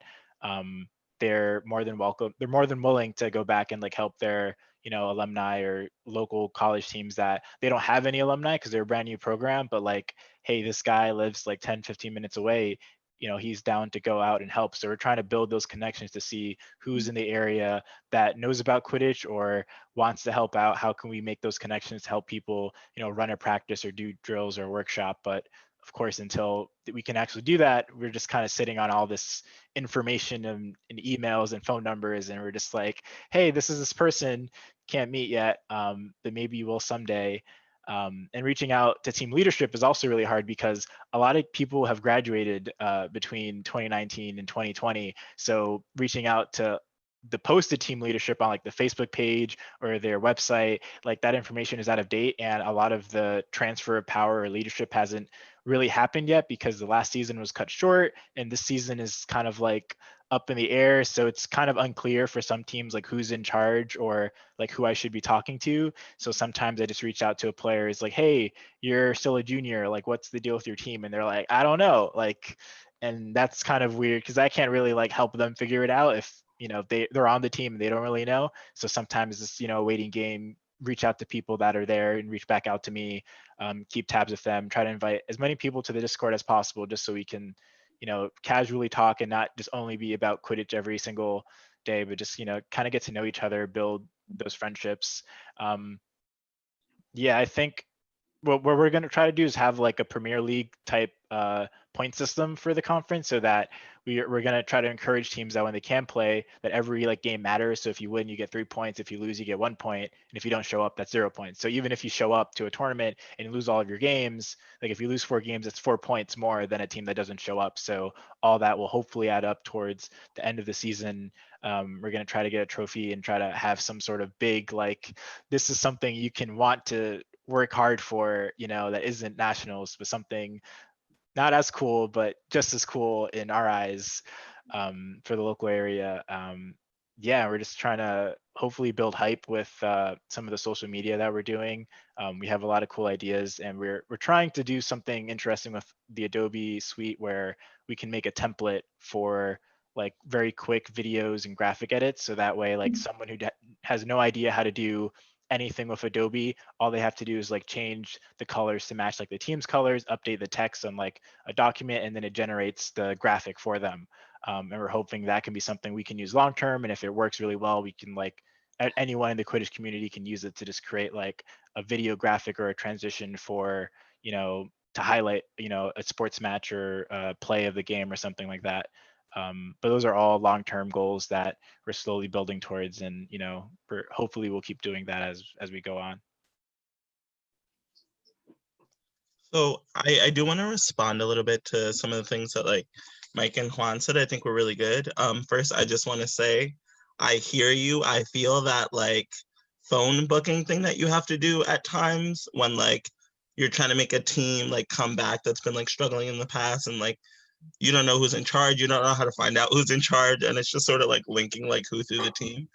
they're more than welcome. They're more than willing to go back and like help their, you know, alumni or local college teams that they don't have any alumni because they're a brand new program, but like, hey, this guy lives like 10, 15 minutes away. You know, he's down to go out and help. So we're trying to build those connections to see who's in the area that knows about Quidditch or wants to help out. How can we make those connections to help people, you know, run a practice or do drills or workshop? But of course, until we can actually do that, we're just kind of sitting on all this information and emails and phone numbers, and we're just like, hey, this is this person, can't meet yet, but maybe you will someday. And reaching out to team leadership is also really hard because a lot of people have graduated between 2019 and 2020. So reaching out to the posted team leadership on like the Facebook page or their website, like that information is out of date, and a lot of the transfer of power or leadership hasn't really happened yet because the last season was cut short and this season is kind of like up in the air. So it's kind of unclear for some teams like who's in charge or like who I should be talking to. So sometimes I just reach out to a player, it's like, hey, you're still a junior, like what's the deal with your team? And they're like, I don't know. Like, and that's kind of weird because I can't really like help them figure it out if, you know, they're on the team and they don't really know. So sometimes it's, you know, a waiting game, reach out to people that are there and reach back out to me, keep tabs with them, try to invite as many people to the Discord as possible just so we can, you know, casually talk and not just only be about Quidditch every single day, but just, you know, kind of get to know each other, build those friendships. Yeah, I think what we're going to try to do is have like a Premier League type point system for the conference so that we're going to try to encourage teams that when they can play, that every like game matters. So if you win, you get 3 points. If you lose, you get 1 point. And if you don't show up, that's 0 points. So even if you show up to a tournament and you lose all of your games, like if you lose 4 games, it's 4 points more than a team that doesn't show up. So all that will hopefully add up towards the end of the season. We're going to try to get a trophy and try to have some sort of big, like, this is something you can want to work hard for, you know, that isn't nationals, but something not as cool, but just as cool in our eyes for the local area. Yeah, we're just trying to hopefully build hype with some of the social media that we're doing. We have a lot of cool ideas, and we're trying to do something interesting with the Adobe suite where we can make a template for like very quick videos and graphic edits. So that way, like someone who has no idea how to do anything with Adobe, all they have to do is like change the colors to match like the team's colors, update the text on like a document, and then it generates the graphic for them. And we're hoping that can be something we can use long term. And if it works really well, we can like anyone in the Quidditch community can use it to just create like a video graphic or a transition for, you know, to highlight, you know, a sports match or a play of the game or something like that. But those are all long-term goals that we're slowly building towards, and hopefully we'll keep doing that as we go on. So I do want to respond a little bit to some of the things that like Mike and Juan said. I think were really good. First, I just want to say, I hear you. I feel that like phone booking thing that you have to do at times when like you're trying to make a team like come back that's been like struggling in the past, and like you don't know who's in charge, you don't know how to find out who's in charge, and it's just sort of like linking like who through the team.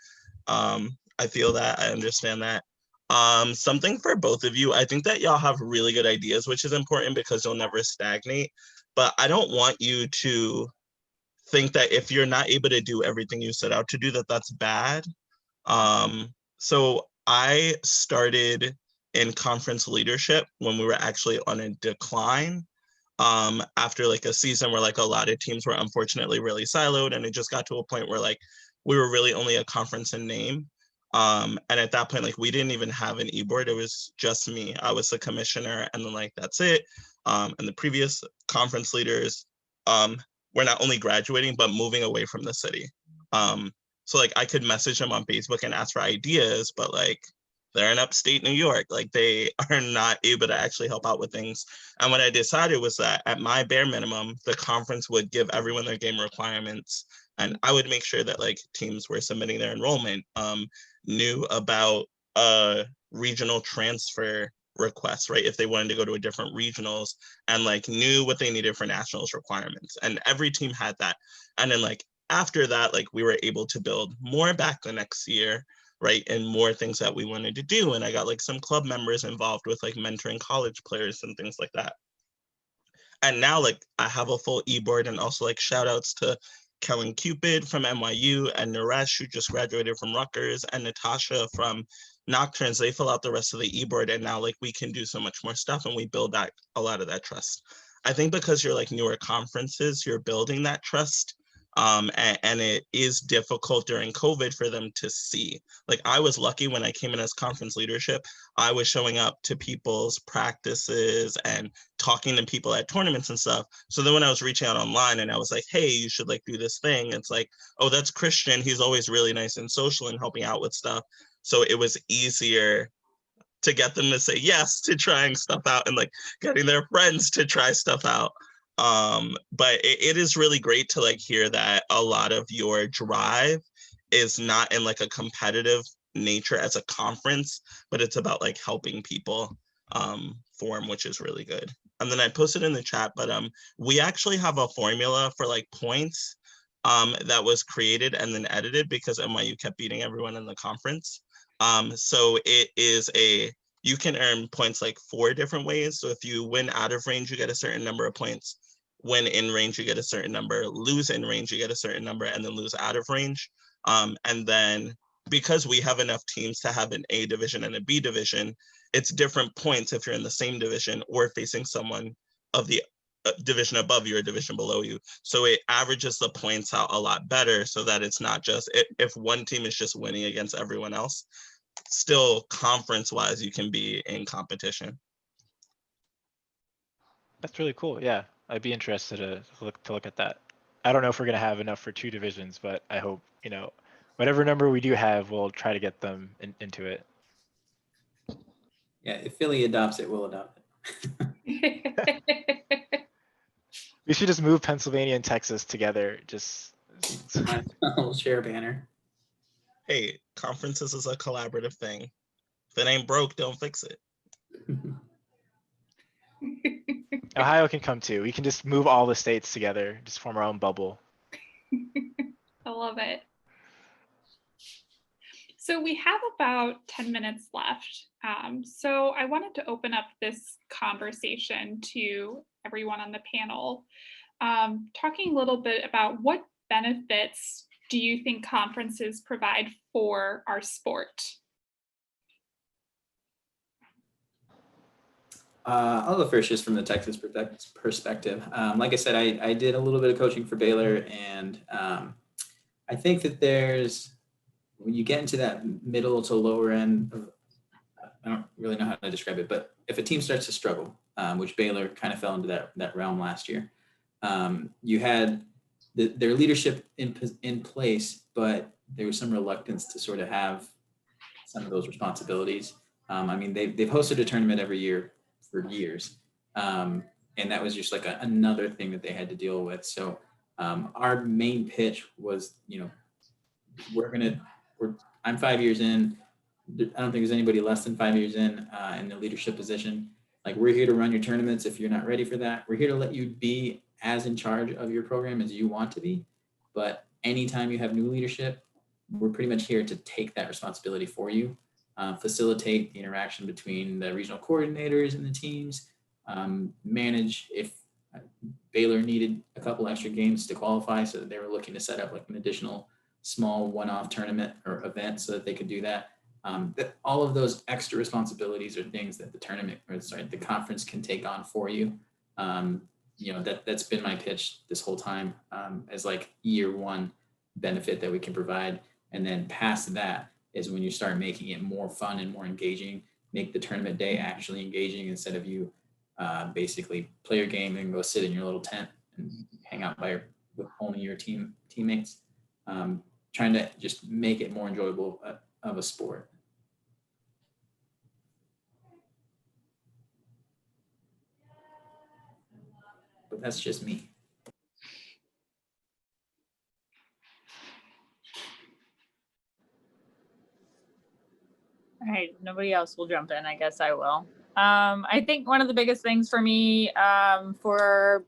I feel that, I understand that. Something for both of you, I think that y'all have really good ideas, which is important because you'll never stagnate. But I don't want you to think that if you're not able to do everything you set out to do, that that's bad. So I started in conference leadership when we were actually on a decline. After like a season where like a lot of teams were unfortunately really siloed, and it just got to a point where like we were really only a conference in name. And at that point, like we didn't even have an e-board. It was just me. I was the commissioner, and then like that's it. And the previous conference leaders were not only graduating but moving away from the city. So like I could message them on Facebook and ask for ideas, but like they're in upstate New York, like they are not able to actually help out with things. And what I decided was that at my bare minimum, the conference would give everyone their game requirements, and I would make sure that like teams were submitting their enrollment, knew about regional transfer requests, right? If they wanted to go to a different regionals, and like knew what they needed for nationals requirements. And every team had that. And then like after that, like we were able to build more back the next year, right? And more things that we wanted to do. And I got like some club members involved with like mentoring college players and things like that. And now like I have a full e-board, and also like shout outs to Kellen Cupid from NYU, and Naresh, who just graduated from Rutgers, and Natasha from Nocturnes. They fill out the rest of the e-board, and now like we can do so much more stuff, and we build that a lot of that trust. I think because you're like newer conferences, you're building that trust. And it is difficult during COVID for them to see. Like I was lucky when I came in as conference leadership, I was showing up to people's practices and talking to people at tournaments and stuff. So then when I was reaching out online and I was like, hey, you should like do this thing, it's like, oh, that's Christian. He's always really nice and social and helping out with stuff. So it was easier to get them to say yes to trying stuff out, and like getting their friends to try stuff out. But it is really great to like hear that a lot of your drive is not in like a competitive nature as a conference, but it's about like helping people form, which is really good. And then I posted in the chat, but we actually have a formula for like points that was created and then edited because NYU kept beating everyone in the conference. So it is you can earn points like 4 different ways. So if you win out of range, you get a certain number of points. Win in range, you get a certain number. Lose in range, you get a certain number, and then lose out of range. And then because we have enough teams to have an A division and a B division, it's different points if you're in the same division or facing someone of the division above you or division below you. So it averages the points out a lot better, so that it's not just if one team is just winning against everyone else, still conference wise you can be in competition. That's really cool. Yeah, I'd be interested to look at that. I don't know if we're gonna have enough for 2 divisions, but I hope whatever number we do have, we'll try to get them into it. Yeah, if Philly adopts it, we'll adopt it. We should just move Pennsylvania and Texas together. We'll share a banner. Hey, conferences is a collaborative thing. If it ain't broke, don't fix it. Ohio can come too. We can just move all the states together, just form our own bubble. I love it. So we have about 10 minutes left. So I wanted to open up this conversation to everyone on the panel, talking a little bit about what benefits do you think conferences provide for our sport? I'll go first just from the Texas perspective. Like I said, I did a little bit of coaching for Baylor, and I think that when you get into that middle to lower end of, I don't really know how to describe it, but if a team starts to struggle, which Baylor kind of fell into that realm last year, you had their leadership in place, but there was some reluctance to sort of have some of those responsibilities. I mean, they've hosted a tournament every year for years. And that was just like another thing that they had to deal with. So our main pitch was, I'm 5 years in. I don't think there's anybody less than 5 years in the leadership position. Like, we're here to run your tournaments. If you're not ready for that, we're here to let you be as in charge of your program as you want to be. But anytime you have new leadership, we're pretty much here to take that responsibility for you, facilitate the interaction between the regional coordinators and the teams, manage if Baylor needed a couple extra games to qualify, so that they were looking to set up like an additional small one-off tournament or event so that they could do that. That all of those extra responsibilities are things that the conference can take on for you. That's been my pitch this whole time, as like year one benefit that we can provide. And then past that is when you start making it more fun and more engaging, make the tournament day actually engaging, instead of you basically play your game and go sit in your little tent and hang out with only your teammates. Trying to just make it more enjoyable of a sport. But that's just me. All right, nobody else will jump in. I guess I will. I think one of the biggest things for me for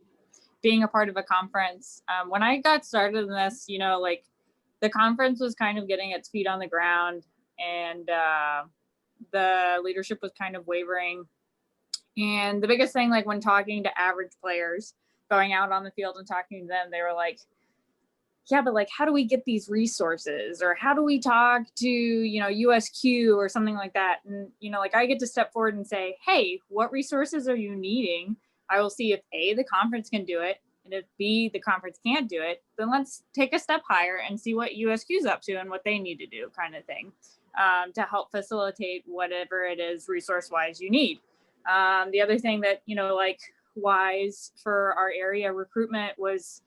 being a part of a conference, when I got started in this, like the conference was kind of getting its feet on the ground, and the leadership was kind of wavering. And the biggest thing, like when talking to average players, going out on the field and talking to them, they were like, yeah, but like, how do we get these resources? Or how do we talk to, USQ or something like that? And, like I get to step forward and say, hey, what resources are you needing? I will see if A, the conference can do it. And if B, the conference can't do it, then let's take a step higher and see what USQ is up to and what they need to do, kind of thing, to help facilitate whatever it is resource-wise you need. The other thing that, like wise for our area, recruitment was,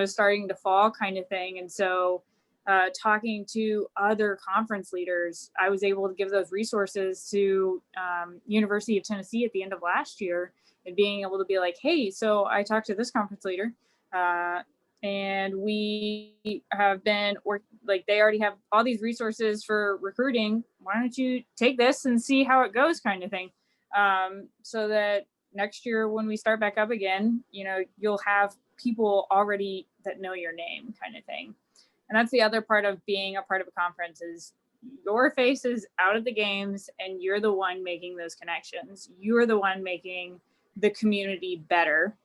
starting to fall, kind of thing. And so talking to other conference leaders, I was able to give those resources to University of Tennessee at the end of last year, and being able to be like, hey, so I talked to this conference leader and we have been, they already have all these resources for recruiting. Why don't you take this and see how it goes, kind of thing. So that next year when we start back up again, you'll have people already that know your name, kind of thing. And that's the other part of being a part of a conference, is your face is out at the games and you're the one making those connections. You're the one making the community better,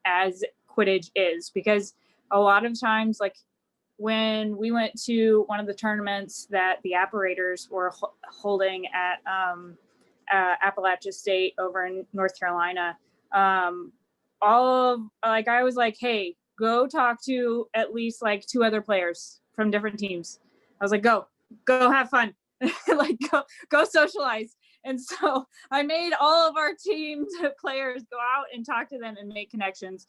as Quidditch is. Because a lot of times, like when we went to one of the tournaments that the operators were holding at Appalachia State over in North Carolina, I was like, hey, go talk to at least like 2 other players from different teams. I was like, go have fun. Like go socialize. And so I made all of our teams players go out and talk to them and make connections,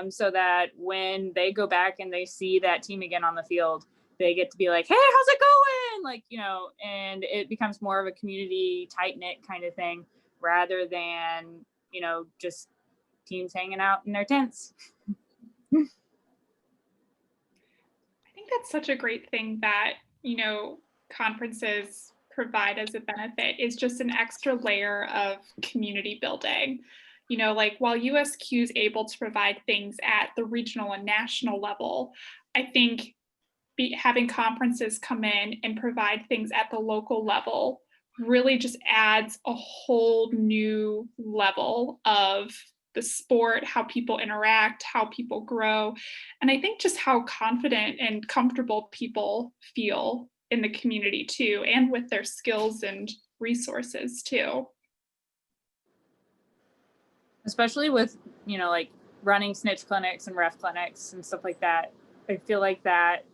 so that when they go back and they see that team again on the field, they get to be like, hey, how's it going? Like, and it becomes more of a community tight-knit kind of thing, rather than, just teams hanging out in their tents. I think that's such a great thing that, conferences provide as a benefit, is just an extra layer of community building. Like while USQ is able to provide things at the regional and national level, I think having conferences come in and provide things at the local level really just adds a whole new level of the sport, how people interact, how people grow. And I think just how confident and comfortable people feel in the community too, and with their skills and resources too. Especially with, like running snitch clinics and ref clinics and stuff like that. I feel like that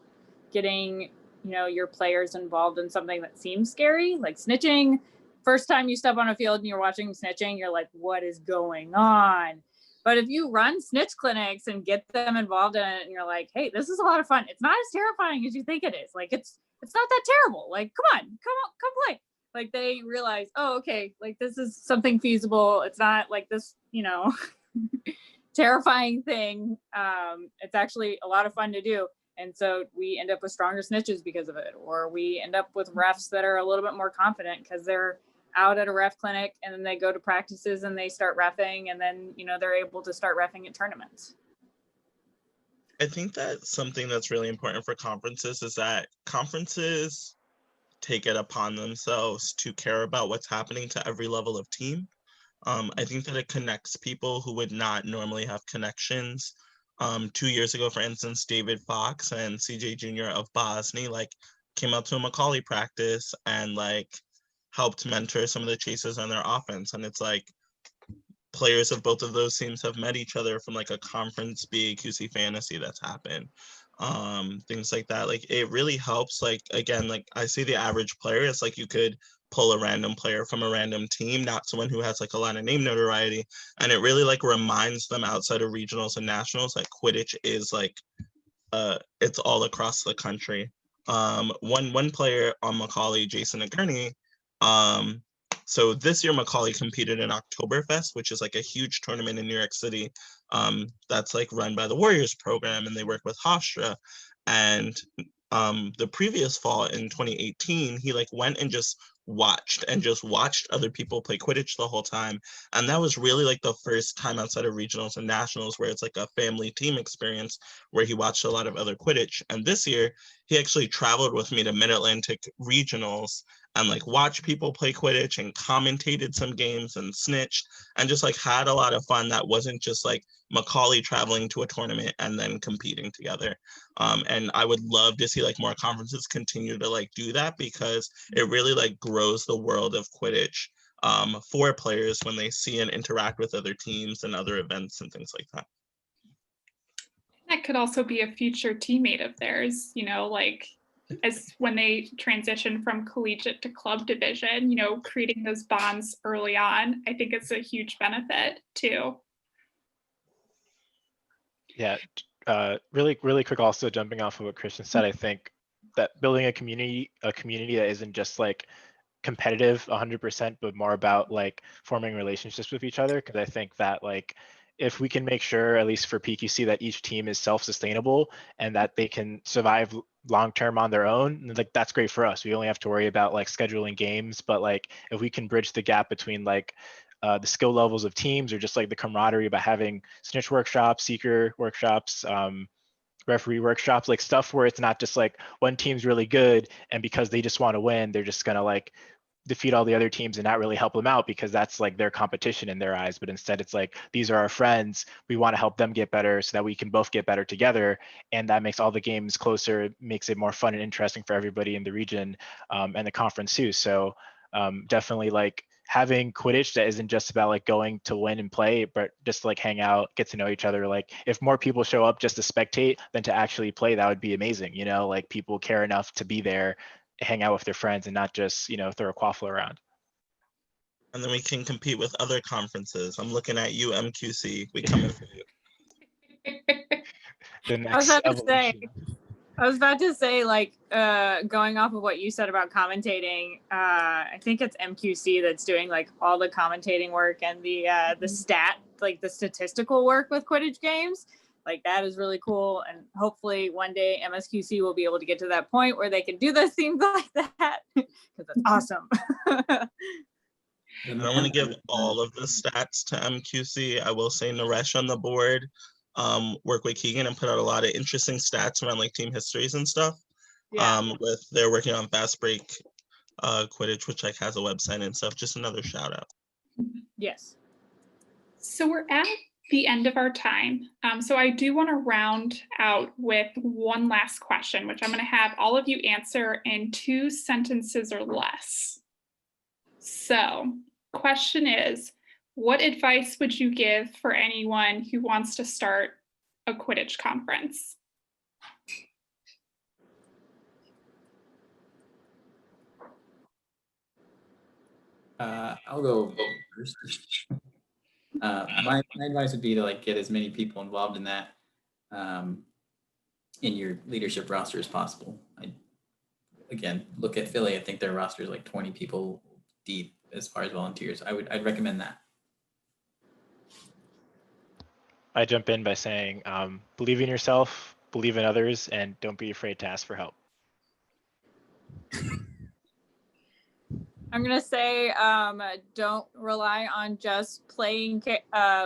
getting, your players involved in something that seems scary, like snitching. First time you step on a field and you're watching snitching, you're like, what is going on? But if you run snitch clinics and get them involved in it, and you're like, hey, this is a lot of fun. It's not as terrifying as you think it is. Like it's not that terrible. Like, come play. Like they realize, oh, okay, like this is something feasible. It's not like this, terrifying thing. It's actually a lot of fun to do. And so we end up with stronger snitches because of it, or we end up with refs that are a little bit more confident because they're out at a ref clinic and then they go to practices and they start reffing, and then they're able to start reffing at tournaments. I think that something that's really important for conferences is that conferences take it upon themselves to care about what's happening to every level of team. I think that it connects people who would not normally have connections. 2 years ago, for instance, David Fox and CJ Jr. of Bosnia came out to a Macaulay practice and helped mentor some of the chasers on their offense. And it's players of both of those teams have met each other from a conference BAQC fantasy that's happened. Things like that. It really helps. Again, I see the average player, it's you could pull a random player from a random team, not someone who has a lot of name notoriety. And it really reminds them outside of regionals and nationals, Quidditch is it's all across the country. One player on Macaulay, Jason Agurney, so this year Macaulay competed in Oktoberfest, which is a huge tournament in New York City, that's run by the Warriors program, and they work with Hofstra. And the previous fall in 2018, he went and just watched other people play Quidditch the whole time. And that was really the first time outside of regionals and nationals where it's a family team experience where he watched a lot of other Quidditch. And this year he actually traveled with me to Mid-Atlantic regionals and watched people play Quidditch and commentated some games and snitched and just had a lot of fun. That wasn't just Macaulay traveling to a tournament and then competing together. And I would love to see more conferences continue to do that, because it really grows the world of Quidditch for players when they see and interact with other teams and other events and things like that. That could also be a future teammate of theirs, as when they transition from collegiate to club division, creating those bonds early on. I think it's a huge benefit too. Yeah, really quick, also jumping off of what Christian said, I think that building a community that isn't just competitive 100%, but more about forming relationships with each other. Because I think that if we can make sure, at least for PQC, that each team is self-sustainable and that they can survive long-term on their own, that's great for us. We only have to worry about scheduling games. But if we can bridge the gap between the skill levels of teams, or just the camaraderie by having snitch workshops, seeker workshops, referee workshops, stuff where it's not just one team's really good and because they just want to win, they're just gonna defeat all the other teams and not really help them out because that's their competition in their eyes. But instead it's these are our friends, we want to help them get better so that we can both get better together, and that makes all the games closer, makes it more fun and interesting for everybody in the region and the conference too. So definitely having Quidditch that isn't just about going to win and play, but just hang out, get to know each other. If more people show up just to spectate than to actually play, that would be amazing. People care enough to be there, hang out with their friends, and not just throw a quaffle around. And then we can compete with other conferences. I'm looking at you, MQC. We coming for you. The next evolution. I was about to say, going off of what you said about commentating, I think it's MQC that's doing all the commentating work and the the statistical work with Quidditch games. That is really cool. And hopefully one day MSQC will be able to get to that point where they can do those things like that, because that's awesome. And I want to give all of the stats to MQC. I will say Naresh on the board work with Keegan and put out a lot of interesting stats around team histories and stuff. Yeah. They're working on Fast Break Quidditch, which has a website and stuff. Just another shout out. Yes. So we're at the end of our time. So I do want to round out with one last question, which I'm going to have all of you answer in 2 sentences or less. So question is, what advice would you give for anyone who wants to start a Quidditch conference? I'll go first. My advice would be to like get as many people involved in that in your leadership roster as possible. Again, look at Philly. I think their roster is like 20 people deep as far as volunteers. I'd recommend that. I jump in by saying, believe in yourself, believe in others, and don't be afraid to ask for help. I'm gonna say don't rely on just playing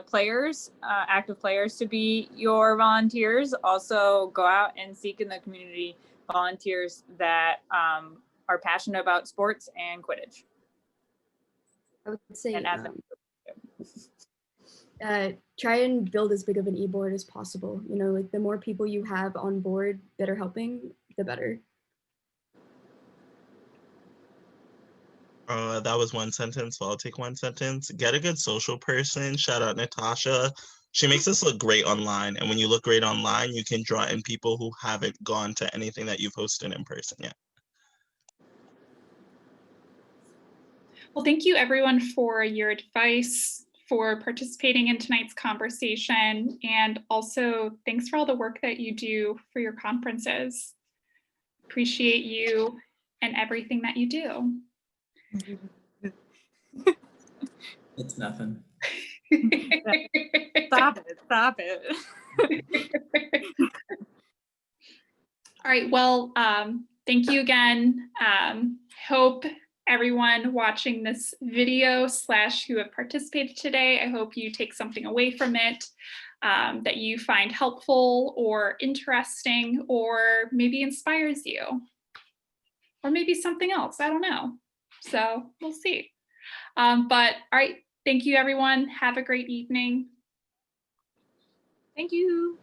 players, active players to be your volunteers. Also go out and seek in the community volunteers that are passionate about sports and Quidditch. I would say And add try and build as big of an e-board as possible. You know, like the more people you have on board that are helping, the better. That was one sentence, so I'll take one sentence. Get a good social person. Shout out Natasha. She makes us look great online. And when you look great online, you can draw in people who haven't gone to anything that you've hosted in person yet. Well, thank you everyone for your advice, for participating in tonight's conversation, and also thanks for all the work that you do for your conferences. Appreciate you and everything that you do. It's nothing. Stop it. All right, well, thank you again. Hope everyone watching this video / who have participated today, I hope you take something away from it that you find helpful or interesting, or maybe inspires you, or maybe something else, I don't know. So we'll see. But all right, thank you everyone. Have a great evening. Thank you.